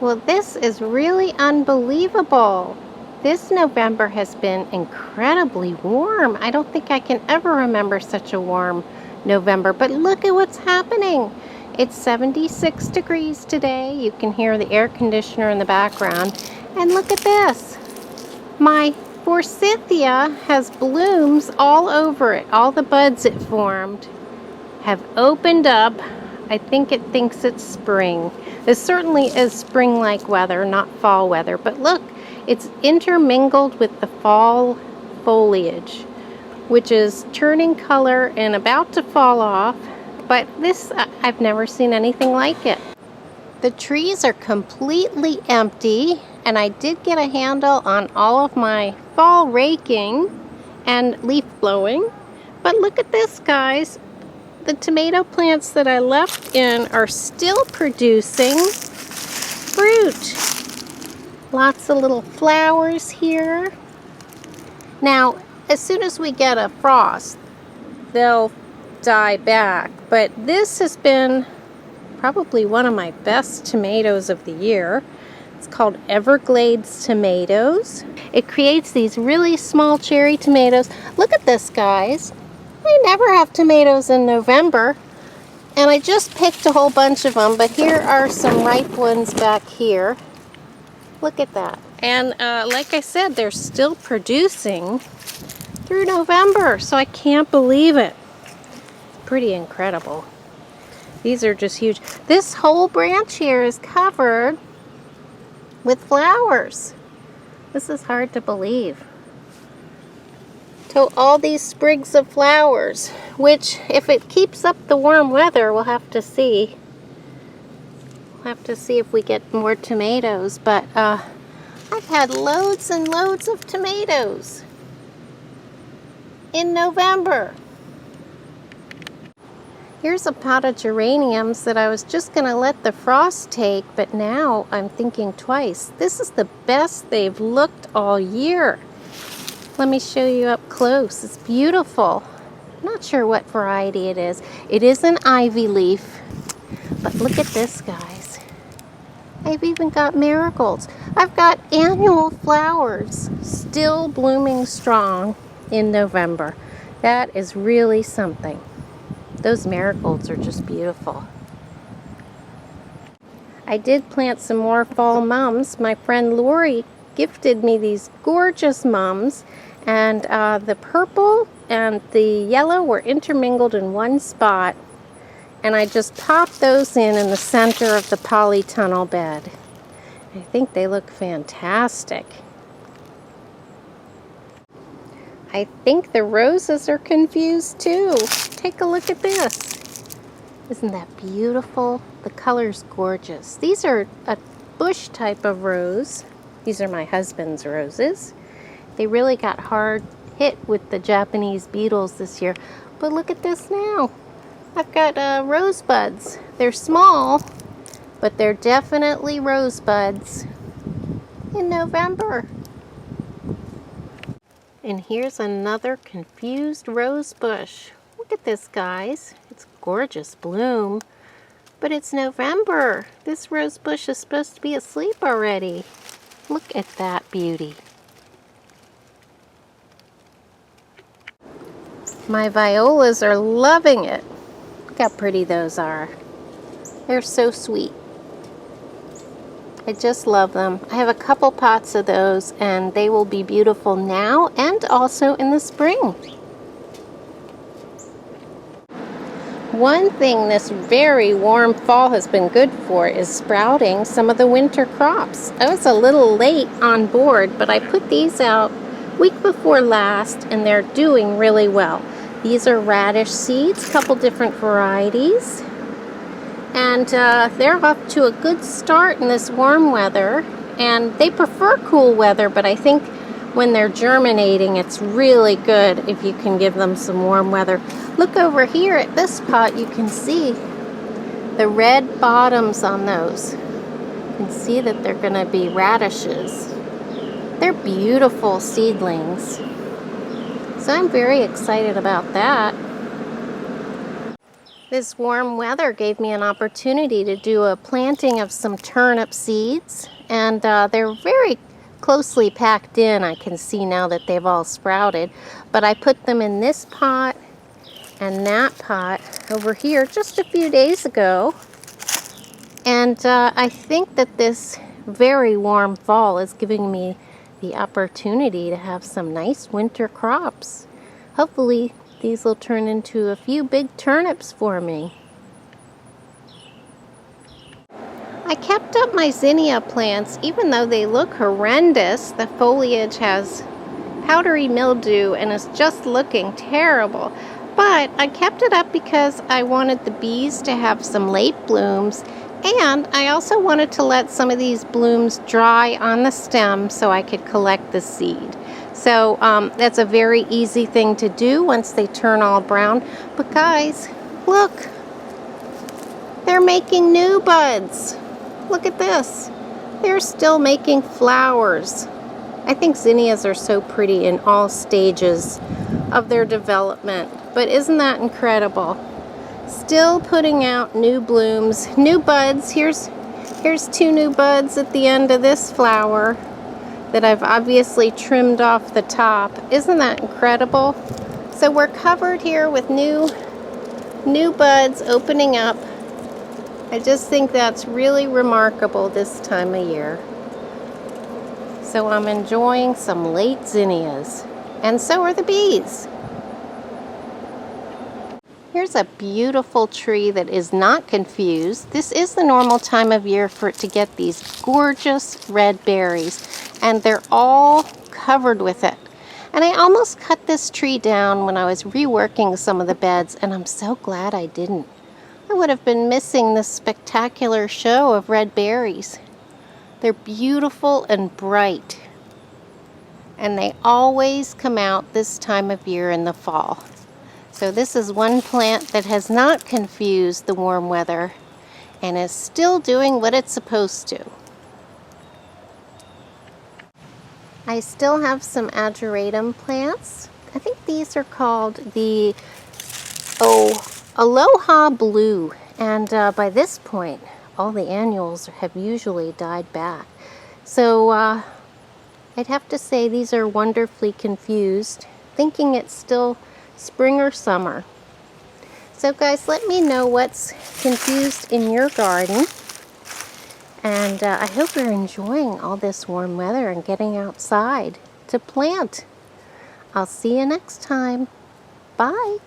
Well, this is really unbelievable. This November has been incredibly warm. I don't think I can ever remember such a warm November, but look at what's happening. It's 76 degrees today. You can hear the air conditioner in the background. And look at this. My forsythia has blooms all over it. All the buds it formed have opened up. I think it thinks it's spring. This certainly is spring-like weather, not fall weather. But look, it's intermingled with the fall foliage, which is turning color and about to fall off. But this, I've never seen anything like it. The trees are completely empty, and I did get a handle on all of my fall raking and leaf blowing. But look at this, guys. The tomato plants that I left in are still producing fruit. Lots of little flowers here. Now, as soon as we get a frost, they'll die back. But this has been probably one of my best tomatoes of the year. It's called Everglades tomatoes. It creates these really small cherry tomatoes. Look at this, guys. I never have tomatoes in November, and I just picked a whole bunch of them, but here are some ripe ones back here. Look at that. And like I said, they're still producing through November, so I can't believe it. Pretty incredible. These are just huge. This whole branch here is covered with flowers. This is hard to believe. So all these sprigs of flowers, which if it keeps up the warm weather, we'll have to see. We'll have to see if we get more tomatoes. But I've had loads and loads of tomatoes in November. Here's a pot of geraniums that I was just going to let the frost take, but now I'm thinking twice. This is the best they've looked all year. Let me show you up close. It's beautiful. I'm not sure what variety it is. It is an ivy leaf. But look at this, guys. I've even got marigolds. I've got annual flowers still blooming strong in November. That is really something. Those marigolds are just beautiful. I did plant some more fall mums. My friend Lori gifted me these gorgeous mums, and the purple and the yellow were intermingled in one spot, and I just popped those in the center of the polytunnel bed. I think they look fantastic. I think the roses are confused too. Take a look at this. Isn't that beautiful? The color's gorgeous. These are a bush type of rose. These are my husband's roses. They really got hard hit with the Japanese beetles this year. But look at this now. I've got rosebuds. They're small, but they're definitely rosebuds in November. And here's another confused rose bush. Look at this, guys. It's gorgeous bloom, but it's November. This rose bush is supposed to be asleep already. Look at that beauty. My violas are loving it. Look how pretty those are. They're so sweet. I just love them. I have a couple pots of those, and they will be beautiful now and also in the spring. One thing this very warm fall has been good for is sprouting some of the winter crops. I was a little late on board, but I put these out week before last, and they're doing really well. These are radish seeds, a couple different varieties. And they're off to a good start in this warm weather. And they prefer cool weather, but I think when they're germinating, it's really good if you can give them some warm weather. Look over here at this pot, you can see the red bottoms on those. You can see that they're going to be radishes. They're beautiful seedlings. So I'm very excited about that. This warm weather gave me an opportunity to do a planting of some turnip seeds, and they're very closely packed in. I can see now that they've all sprouted, but I put them in this pot and that pot over here just a few days ago, and I think that this very warm fall is giving me the opportunity to have some nice winter crops. Hopefully these will turn into a few big turnips for me. I kept up my zinnia plants even though they look horrendous. The foliage has powdery mildew and is just looking terrible. But I kept it up because I wanted the bees to have some late blooms, and I also wanted to let some of these blooms dry on the stem so I could collect the seed. So that's a very easy thing to do once they turn all brown. But guys, look, they're making new buds. Look at this. They're still making flowers. I think zinnias are so pretty in all stages of their development. But isn't that incredible? Still putting out new blooms, new buds. Here's 2 new buds at the end of this flower that I've obviously trimmed off the top. Isn't that incredible? So we're covered here with new buds opening up. I just think that's really remarkable this time of year. So I'm enjoying some late zinnias, and so are the bees. Here's a beautiful tree that is not confused. This is the normal time of year for it to get these gorgeous red berries, and they're all covered with it. And I almost cut this tree down when I was reworking some of the beds, and I'm so glad I didn't. I would have been missing this spectacular show of red berries. They're beautiful and bright, and they always come out this time of year in the fall. So this is one plant that has not confused the warm weather and is still doing what it's supposed to. I still have some ageratum plants. I think these are called the Aloha Blue. And by this point, all the annuals have usually died back. So I'd have to say these are wonderfully confused, thinking it's still spring or summer. So guys, let me know what's confused in your garden. And I hope you're enjoying all this warm weather and getting outside to plant. I'll see you next time. Bye.